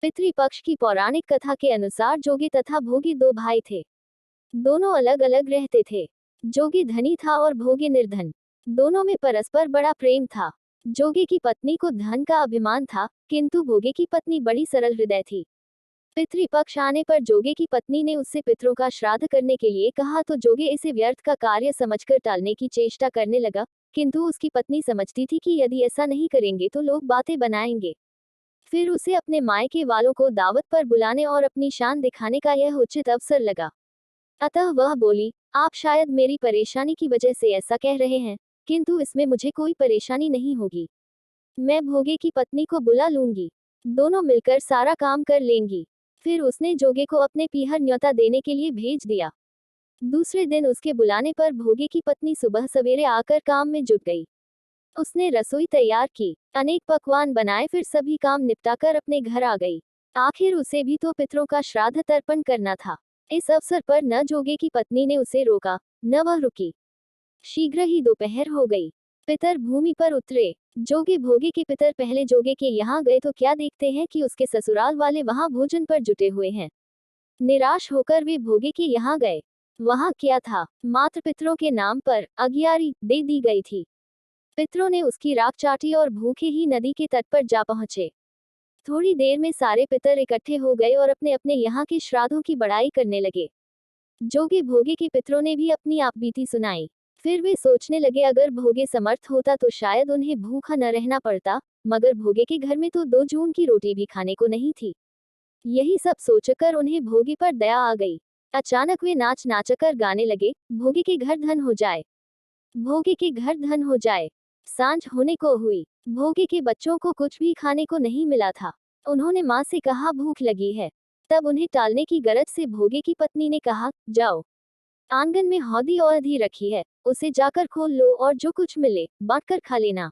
पितृपक्ष की पौराणिक कथा के अनुसार जोगी तथा भोगी दो भाई थे। दोनों अलग अलग रहते थे। जोगी धनी था और भोगी निर्धन। दोनों में परस्पर बड़ा प्रेम था। जोगी की पत्नी को धन का अभिमान था, किंतु भोगी की पत्नी बड़ी सरल हृदय थी। पितृपक्ष आने पर जोगी की पत्नी ने उससे पितरों का श्राद्ध करने के लिए कहा तो जोगी इसे व्यर्थ का कार्य समझकर टालने की चेष्टा करने लगा, किंतु उसकी पत्नी समझती थी कि यदि ऐसा नहीं करेंगे तो लोग बातें बनाएंगे। फिर उसे अपने मायके वालों को दावत पर बुलाने और अपनी शान दिखाने का यह उचित अवसर लगा। अतः वह बोली, आप शायद मेरी परेशानी की वजह से ऐसा कह रहे हैं, किंतु इसमें मुझे कोई परेशानी नहीं होगी। मैं भोगे की पत्नी को बुला लूंगी। दोनों मिलकर सारा काम कर लेंगी। फिर उसने जोगे को अपने पीहर न्योता देने के लिए भेज दिया। दूसरे दिन उसके बुलाने पर भोगे की पत्नी सुबह सवेरे आकर काम में जुट गई। उसने रसोई तैयार की, अनेक पकवान बनाए, फिर सभी काम निपटाकर अपने घर आ गई। आखिर उसे भी तो पितरों का श्राद्ध तर्पण करना था। इस अवसर पर न जोगे की पत्नी ने उसे रोका, न वह रुकी। शीघ्र ही दोपहर हो गई। पितर भूमि पर उतरे। जोगे भोगे के पितर पहले जोगे के यहाँ गए तो क्या देखते हैं कि उसके ससुराल वाले वहां भोजन पर जुटे हुए हैं। निराश होकर वे भोगे के यहाँ गए। वहां क्या था, मात्र पितरों के नाम पर अगियारी दे दी गई थी। पितरों ने उसकी राख चाटी और भूखे ही नदी के तट पर जा पहुंचे। थोड़ी देर में सारे पितर इकट्ठे हो गए और अपने अपने यहाँ के श्राद्धों की बड़ाई करने लगे। जोगे भोगे के पितरों ने भी अपनी आपबीती सुनाई। फिर वे सोचने लगे अगर भोगे समर्थ होता तो शायद उन्हें भूखा न रहना पड़ता, मगर भोगे के घर में तो 2 जून की रोटी भी खाने को नहीं थी। यही सब सोचकर उन्हें भोगे पर दया आ गई। अचानक वे नाच नाचकर गाने लगे, भोगे के घर धन हो जाए, भोगे के घर धन हो जाए। सांझ होने को हुई। भोगे के बच्चों को कुछ भी खाने को नहीं मिला था। उन्होंने माँ से कहा भूख लगी है। तब उन्हें टालने की गरज से भोगे की पत्नी ने कहा, जाओ, आंगन में हौदी और अधि रखी है, उसे जाकर खोल लो और जो कुछ मिले बांटकर खा लेना।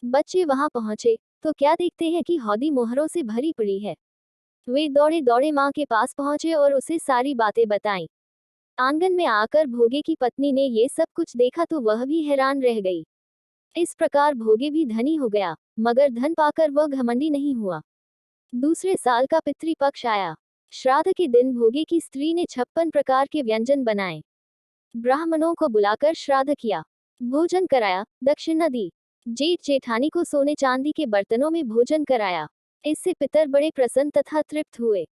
बच्चे वहां पहुंचे तो क्या देखते हैं कि हौदी मोहरों से भरी पड़ी है। वे दौड़े दौड़े माँ के पास पहुंचे और उसे सारी बातें बताईं। आंगन में आकर भोगे की पत्नी ने ये सब कुछ देखा तो वह भी हैरान रह गई। इस प्रकार भोगे भी धनी हो गया, मगर धन पाकर वह घमंडी नहीं हुआ। दूसरे साल का पितृपक्ष आया। श्राद्ध के दिन भोगे की स्त्री ने 56 प्रकार के व्यंजन बनाए। ब्राह्मणों को बुलाकर श्राद्ध किया, भोजन कराया, दक्षिणा दी। जेठ जेठानी को सोने चांदी के बर्तनों में भोजन कराया। इससे पितर बड़े प्रसन्न तथा तृप्त हुए।